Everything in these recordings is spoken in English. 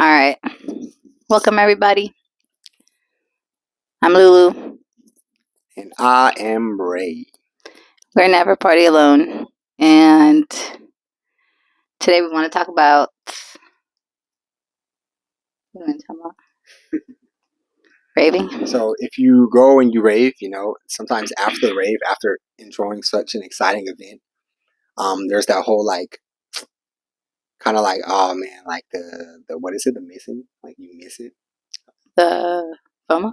All right. Welcome, everybody. I'm Lulu. And I am Ray. We're Never Party Alone. And today we want to talk about. What do we want to talk about? Raving. So if you go and you rave, sometimes after the rave, after enjoying such an exciting event, there's that whole like kind of like, oh man, like the what is it, the missing, like you miss it. The FOMO.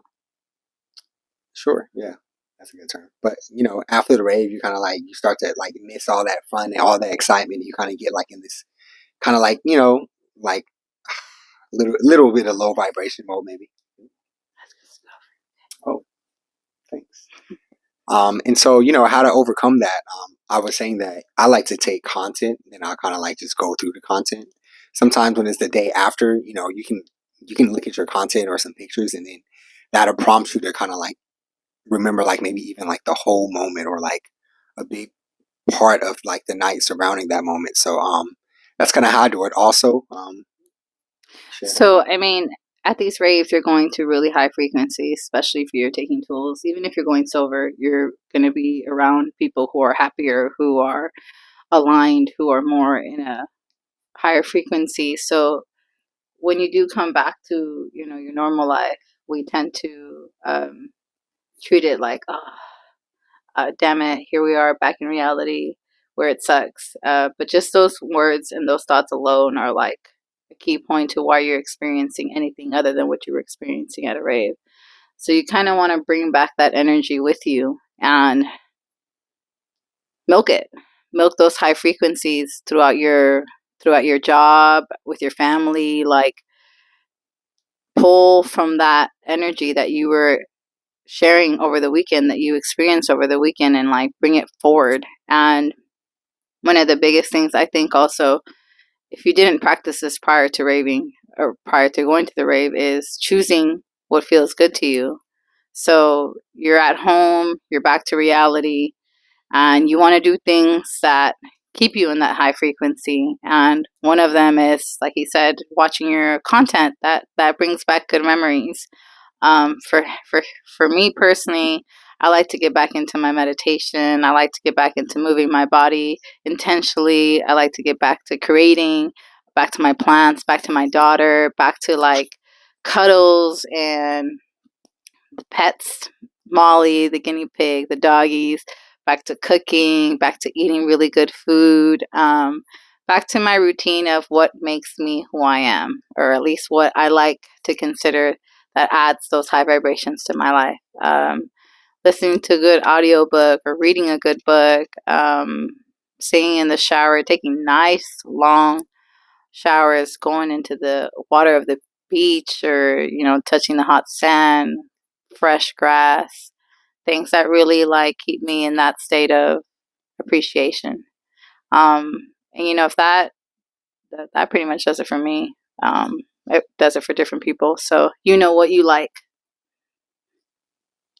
Sure, yeah, that's a good term. But after the rave, you kind of like you start to like miss all that fun and all that excitement. You kind of get like in this kind of like like little bit of low vibration mode maybe. Oh, thanks. And so, how to overcome that? I was saying that I like to take content and I kind of like just go through the content. Sometimes when it's the day after, you can look at your content or some pictures, and then that'll prompt you to kind of like remember like maybe even like the whole moment or like a big part of like the night surrounding that moment. So that's kind of how I do it. Also, So, at these raves, you're going to really high frequencies, especially if you're taking tools. Even if you're going sober, you're going to be around people who are happier, who are aligned, who are more in a higher frequency. So, when you do come back to your normal life, we tend to treat it like, oh, damn it, here we are back in reality where it sucks. But just those words and those thoughts alone are like a key point to why you're experiencing anything other than what you were experiencing at a rave. So you kind of want to bring back that energy with you and milk it, milk those high frequencies throughout your job, with your family. Like, pull from that energy that you were sharing over the weekend, that you experienced over the weekend, and like bring it forward. And one of the biggest things I think also, if you didn't practice this prior to raving or prior to going to the rave, is choosing what feels good to you. So you're at home, you're back to reality, and you want to do things that keep you in that high frequency. And one of them is, like he said, watching your content that brings back good memories. For me personally, I like to get back into my meditation. I like to get back into moving my body intentionally. I like to get back to creating, back to my plants, back to my daughter, back to like cuddles and the pets, Molly, the guinea pig, the doggies, back to cooking, back to eating really good food, back to my routine of what makes me who I am, or at least what I like to consider that adds those high vibrations to my life. Listening to a good audiobook or reading a good book, singing in the shower, taking nice long showers, going into the water of the beach, or touching the hot sand, fresh grass, things that really like keep me in that state of appreciation. um and if that pretty much does it for me. It does it for different people, so what you like,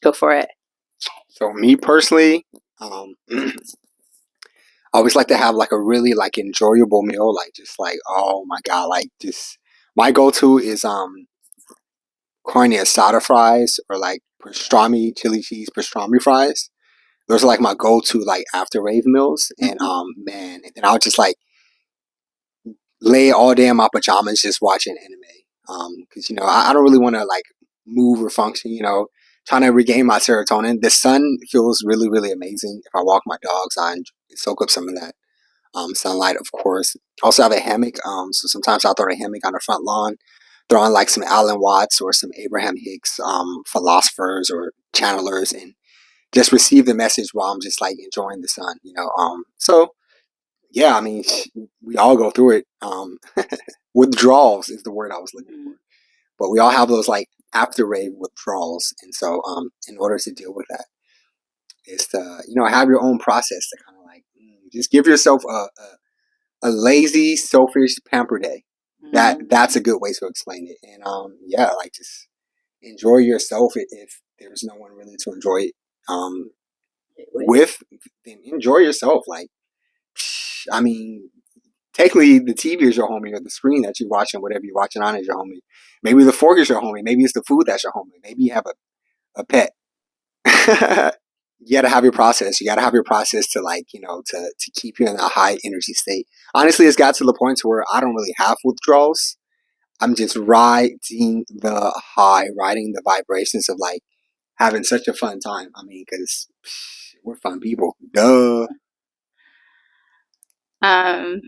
go for it. so me personally, I always like to have like a really like enjoyable meal, like just like oh my god, like just my go-to is carne asada fries or like pastrami chili cheese pastrami fries. Those are like my go-to like after rave meals, and man, and then I'll just like lay all day in my pajamas just watching anime. Because I don't really want to like move or function. Trying to regain my serotonin. The sun feels really really amazing. If I walk my dogs, I soak up some of that sunlight, of course. Also have a hammock. So sometimes I'll throw a hammock on the front lawn, throw on like some Alan Watts or some Abraham Hicks philosophers or channelers, and just receive the message while I'm just like enjoying the sun. So yeah, I mean, we all go through it. Withdrawals is the word I was looking for, but we all have those like after rave withdrawals, and so in order to deal with that, is to have your own process to kind of like just give yourself a lazy, selfish pamper day. That's a good way to explain it, and yeah, like just enjoy yourself. If there's no one really to enjoy it with, then enjoy yourself. Like, I mean, technically the TV is your homie or the screen that you're watching, whatever you're watching on is your homie. Maybe the fork is your homie. Maybe it's the food that's your homie. Maybe you have a pet. You gotta have your process. You gotta have your process to like, to keep you in a high energy state. Honestly, it's got to the point to where I don't really have withdrawals. I'm just riding the high, riding the vibrations of like having such a fun time. I mean, because we're fun people. Duh. Um,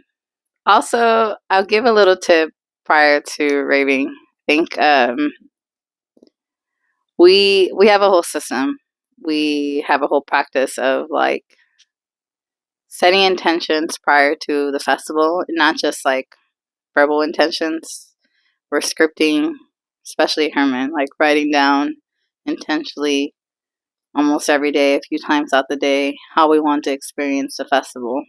Also, I'll give a little tip prior to raving. I think we have a whole system. We have a whole practice of like setting intentions prior to the festival, not just like verbal intentions. We're scripting, especially Herman, like writing down intentionally almost every day, a few times out the day, how we want to experience the festival.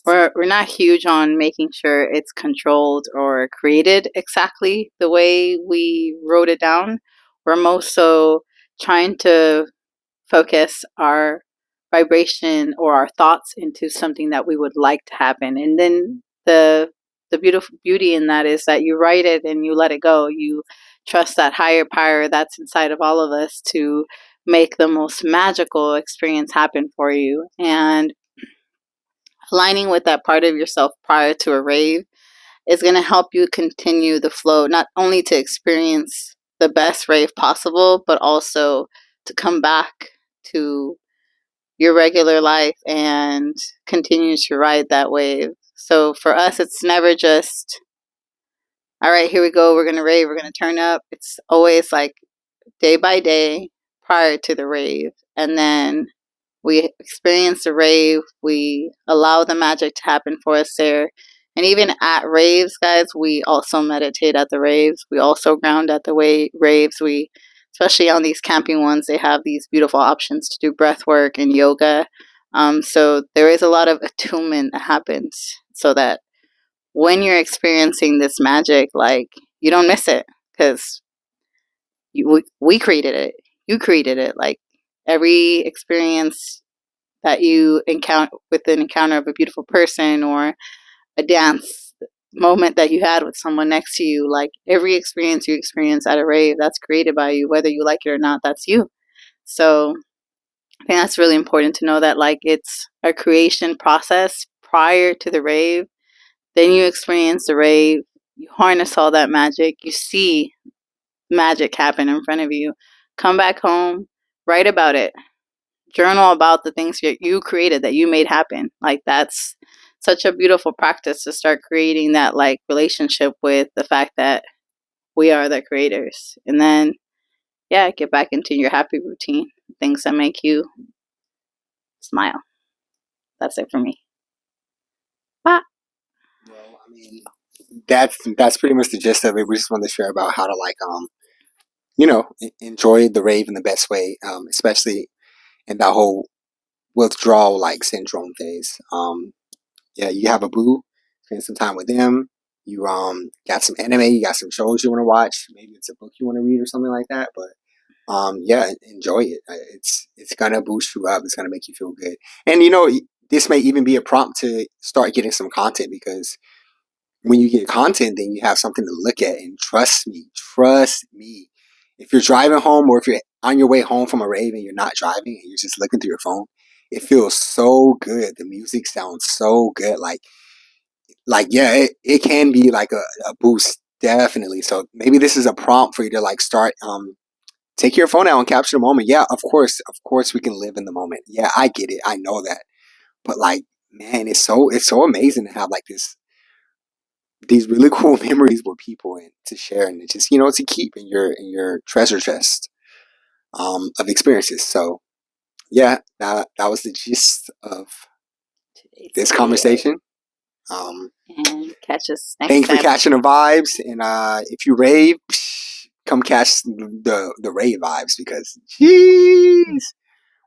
We're not huge on making sure it's controlled or created exactly the way we wrote it down. We're most so trying to focus our vibration or our thoughts into something that we would like to happen. And then the beautiful beauty in that is that you write it and you let it go. You trust that higher power that's inside of all of us to make the most magical experience happen for you. And aligning with that part of yourself prior to a rave is going to help you continue the flow, not only to experience the best rave possible, but also to come back to your regular life and continue to ride that wave. So for us, it's never just, all right, here we go, we're going to rave, we're going to turn up. It's always like day by day prior to the rave. And then we experience the rave, we allow the magic to happen for us there. And even at raves, guys, we also meditate at the raves. We also ground at the raves. We, especially on these camping ones, they have these beautiful options to do breath work and yoga. So there is a lot of attunement that happens so that when you're experiencing this magic, like you don't miss it because we created it. You created it. Like every experience that you encounter with an encounter of a beautiful person or a dance moment that you had with someone next to you, like every experience you experience at a rave, that's created by you, whether you like it or not, that's you. So I think that's really important to know that like it's a creation process prior to the rave. Then you experience the rave, you harness all that magic, you see magic happen in front of you. Come back home, write about it, journal about the things you created that you made happen. Like that's such a beautiful practice to start creating that like relationship with the fact that we are the creators. And then yeah, get back into your happy routine, things that make you smile. That's it for me. Bye. Well, I mean, that's pretty much the gist of it. We just wanted to share about how to like enjoy the rave in the best way, especially in that whole withdrawal like syndrome phase. Yeah, you have a boo, spend some time with them. You got some anime, you got some shows you want to watch. Maybe it's a book you want to read or something like that. But yeah, enjoy it. It's gonna boost you up. It's gonna make you feel good. And this may even be a prompt to start getting some content because when you get content, then you have something to look at. And trust me, if you're driving home or if you're on your way home from a rave and you're not driving and you're just looking through your phone, it feels so good. The music sounds so good. Like yeah, it can be like a boost, definitely. So maybe this is a prompt for you to like start take your phone out and capture the moment. Yeah, of course we can live in the moment. Yeah, I get it. I know that. But like, man, it's so amazing to have like these really cool memories with people and to share and just to keep in your treasure chest of experiences. So yeah, that was the gist of Today's this video. conversation. Um, And catch us next Thanks for time. catching the vibes, and if you rave, come catch the rave vibes because jeez,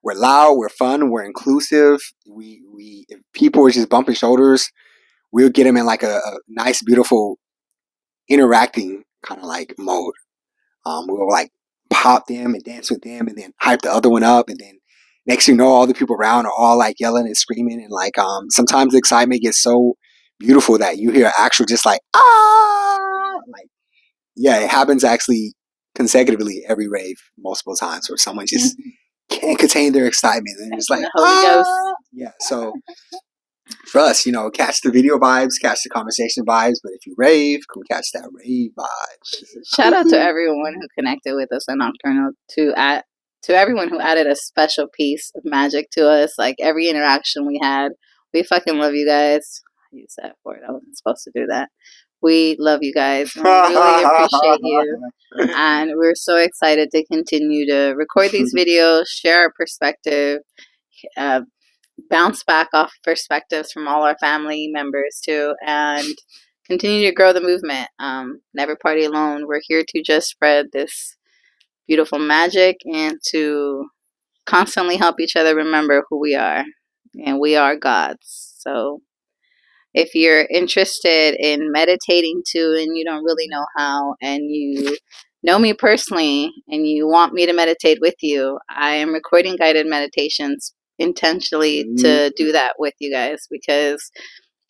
we're loud, we're fun, we're inclusive. We if people are just bumping shoulders, we'll get them in like a nice, beautiful, interacting kind of like mode. We'll like pop them and dance with them, and then hype the other one up, and then next you know, all the people around are all like yelling and screaming, and like sometimes the excitement gets so beautiful that you hear actual just like ah, like yeah, it happens actually consecutively every rave multiple times where someone just can't contain their excitement and they're just Catching like the Holy Ghost. ah, yeah. So for us, you know, catch the video vibes, catch the conversation vibes, but if you rave, come catch that rave vibe. Shout out to everyone who connected with us in Nocturnal, to everyone who added a special piece of magic to us. Like every interaction we had, we fucking love you guys. I used that word. I wasn't supposed to do that. We love you guys and we really appreciate you. And we're so excited to continue to record these videos, share our perspective, uh, bounce back off perspectives from all our family members too, and continue to grow the movement. Never party alone. We're here to just spread this beautiful magic and to constantly help each other remember who we are. And we are gods. So if you're interested in meditating too and you don't really know how, and you know me personally and you want me to meditate with you, I am recording guided meditations intentionally to do that with you guys, because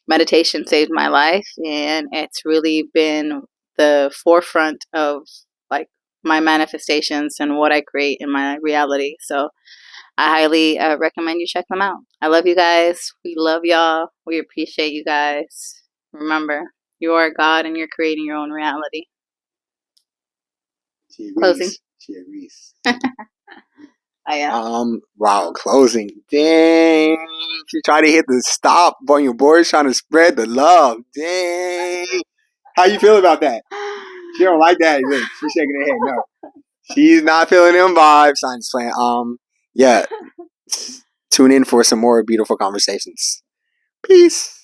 meditation saved my life and it's really been the forefront of like my manifestations and what I create in my reality. So I highly recommend you check them out. I love you guys. We love y'all. We appreciate you guys. Remember, you are God and you're creating your own reality. She Closing. agrees. She agrees. Oh, yeah. Wow, closing. Dang. She tried to hit the stop on your board, trying to spread the love. Dang. How you feel about that? She don't like that. Look, she's shaking her head. No. She's not feeling them vibes. I'm just playing. Yeah. Tune in for some more beautiful conversations. Peace.